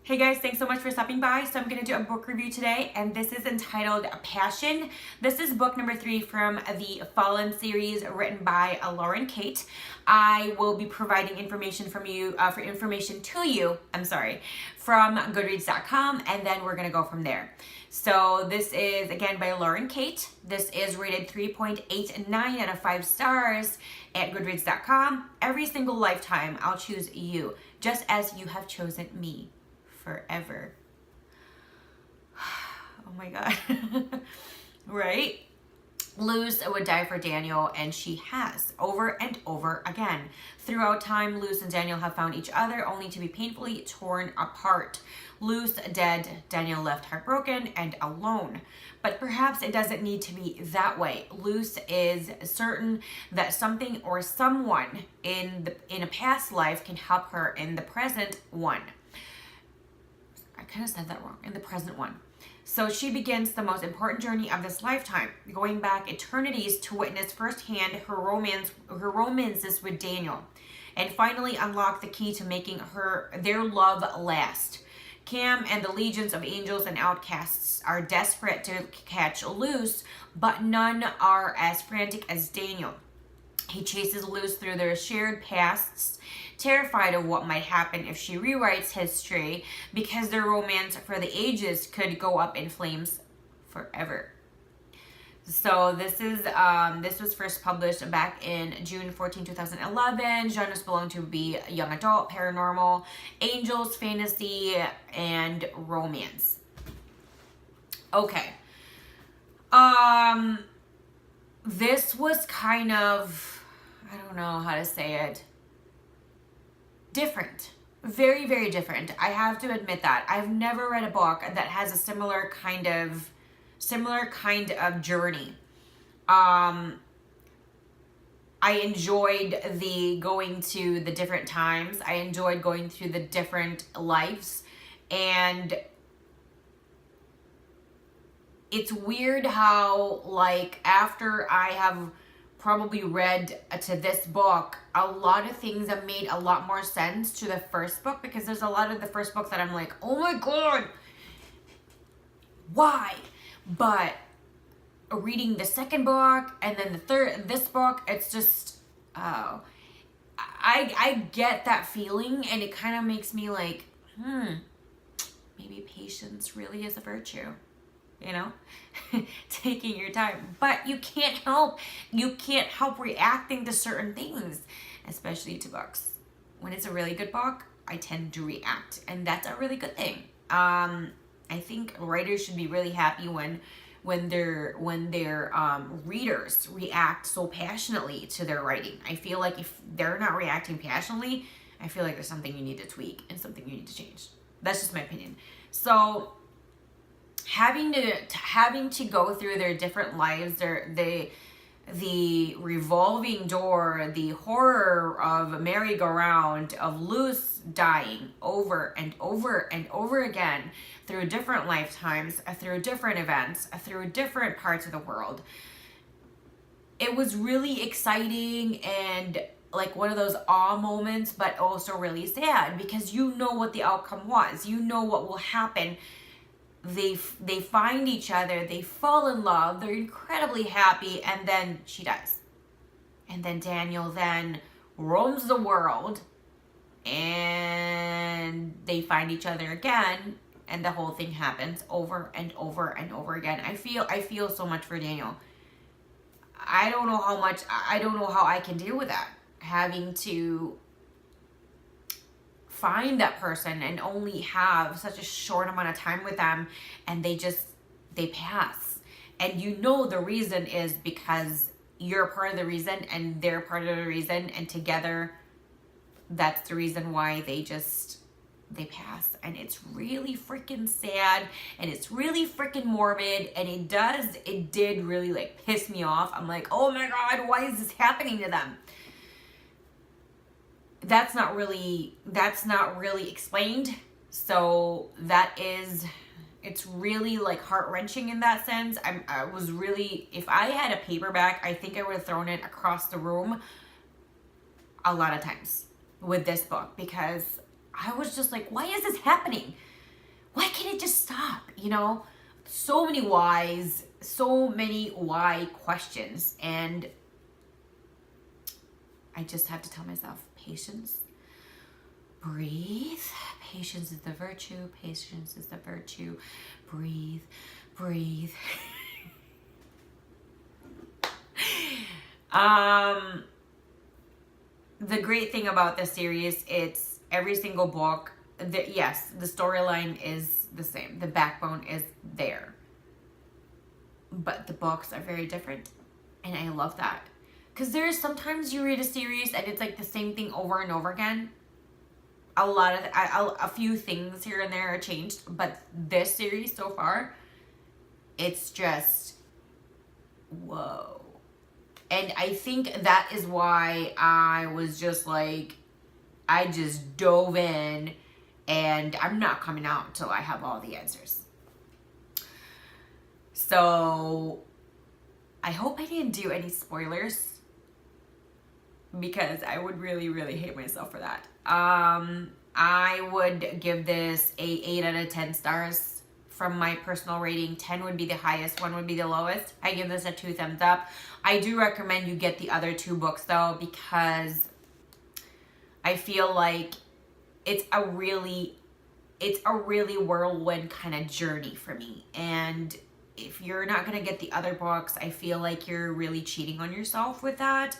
Hey guys, thanks so much for stopping by. So I'm going to do a book review today, and this is entitled Passion. This is book number 3 from the Fallen series written by Lauren Kate. I will be providing information from you, information to you, from Goodreads.com, and then we're going to go from there. So this is, again, by Lauren Kate. This is rated 3.89 out of 5 stars at Goodreads.com. Every single lifetime, I'll choose you, just as you have chosen me. Forever. Oh my God. Right? Luz would die for Daniel, and she has over and over again. Throughout time, Luz and Daniel have found each other only to be painfully torn apart. Luz dead, Daniel left heartbroken and alone. But perhaps it doesn't need to be that way. Luz is certain that something or someone in a past life can help her in the present one. I kind of said that wrong, in the present one. So she begins the most important journey of this lifetime, going back eternities to witness firsthand her romances with Daniel, and finally unlock the key to making their love last. Cam and the legions of angels and outcasts are desperate to catch Luz, but none are as frantic as Daniel. He chases Luz through their shared pasts, terrified of what might happen if she rewrites history, because their romance for the ages could go up in flames forever. So this was first published back in June 14, 2011. Genres belong to be young adult, paranormal, angels, fantasy, and romance. Okay. This was kind of, I don't know how to say it, different. Very, very different. I have to admit that. I've never read a book that has a similar kind of journey. I enjoyed the going to the different times. I enjoyed going through the different lives, and it's weird how, like, after I have probably read to this book, a lot of things have made a lot more sense to the first book, because there's a lot of the first book that I'm like, oh my God, why? But reading the second book and then this book, it's just, oh, I get that feeling, and it kind of makes me like, maybe patience really is a virtue. You know, taking your time, but you can't help reacting to certain things, especially to books. When it's a really good book, I tend to react, and that's a really good thing. I think writers should be really happy when their readers react so passionately to their writing. I feel like if they're not reacting passionately, I feel like there's something you need to tweak and something you need to change. That's just my opinion. So having to go through their different lives, the revolving door, the horror of a merry-go-round, of Luz dying over and over and over again through different lifetimes, through different events, through different parts of the world. It was really exciting and like one of those awe moments, but also really sad, because you know what the outcome was. You know what will happen. They find each other, they fall in love, they're incredibly happy, and then she dies. And then Daniel then roams the world, and they find each other again, and the whole thing happens over and over and over again. I feel so much for Daniel. I don't know how I can deal with that, having to find that person and only have such a short amount of time with them, and they pass. And you know the reason is because you're part of the reason and they're part of the reason, and together that's the reason why they pass. And it's really freaking sad, and it's really freaking morbid, and it did really like piss me off. I'm like, oh my God, why is this happening to them? That's not really explained. So it's really like heart-wrenching in that sense. I was really, if I had a paperback, I think I would have thrown it across the room a lot of times with this book, because I was just like, why is this happening? Why can't it just stop? You know, so many whys, so many why questions. And I just have to tell myself, patience, breathe. Patience is the virtue. Patience is the virtue. Breathe, breathe. The great thing about this series, it's every single book. Yes, the storyline is the same. The backbone is there. But the books are very different. And I love that. Because there's sometimes you read a series and it's like the same thing over and over again. A few things here and there are changed. But this series so far, it's just, whoa. And I think that is why I was just like, I just dove in, and I'm not coming out until I have all the answers. So I hope I didn't do any spoilers, because I would really, really hate myself for that. I would give this a 8 out of 10 stars. From my personal rating, 10 would be the highest, 1 would be the lowest. I give this a 2 thumbs up. I do recommend you get the other 2 books though, because I feel like it's a really whirlwind kind of journey for me. And if you're not gonna get the other books, I feel like you're really cheating on yourself with that.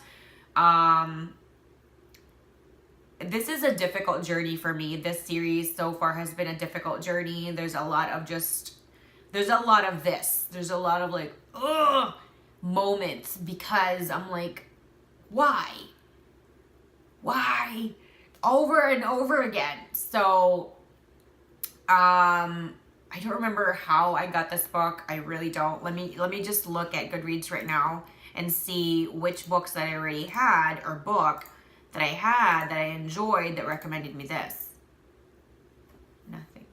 This is a difficult journey for me. This series so far has been a difficult journey. There's a lot of this. There's a lot of like, ugh, moments, because I'm like, why? Over and over again. So, I don't remember how I got this book. I really don't. Let me just look at Goodreads right now and see which books that I already had, or book that I had that I enjoyed that recommended me this. Nothing.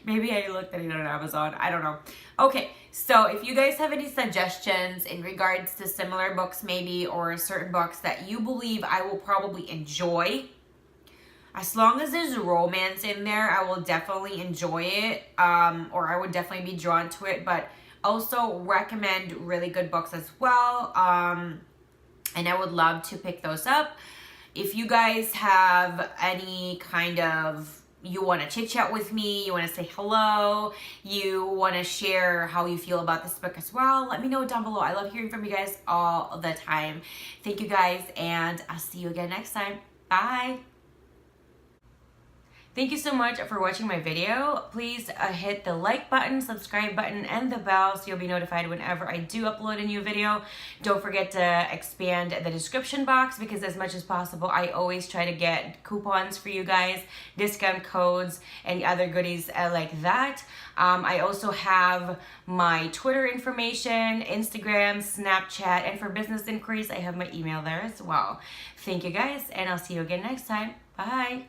Maybe I looked at it on Amazon. I don't know. Okay, so if you guys have any suggestions in regards to similar books maybe, or certain books that you believe I will probably enjoy, as long as there's romance in there, I will definitely enjoy it, or I would definitely be drawn to it. But also recommend really good books as well. And I would love to pick those up. If you guys have any kind of, you want to chit chat with me, you want to say hello, you want to share how you feel about this book as well, let me know down below. I love hearing from you guys all the time. Thank you guys, and I'll see you again next time. Bye. Thank you so much for watching my video. Please hit the like button, subscribe button, and the bell so you'll be notified whenever I do upload a new video. Don't forget to expand the description box, because as much as possible, I always try to get coupons for you guys, discount codes, and other goodies like that. I also have my Twitter information, Instagram, Snapchat, and for business inquiries, I have my email there as well. Thank you guys, and I'll see you again next time. Bye.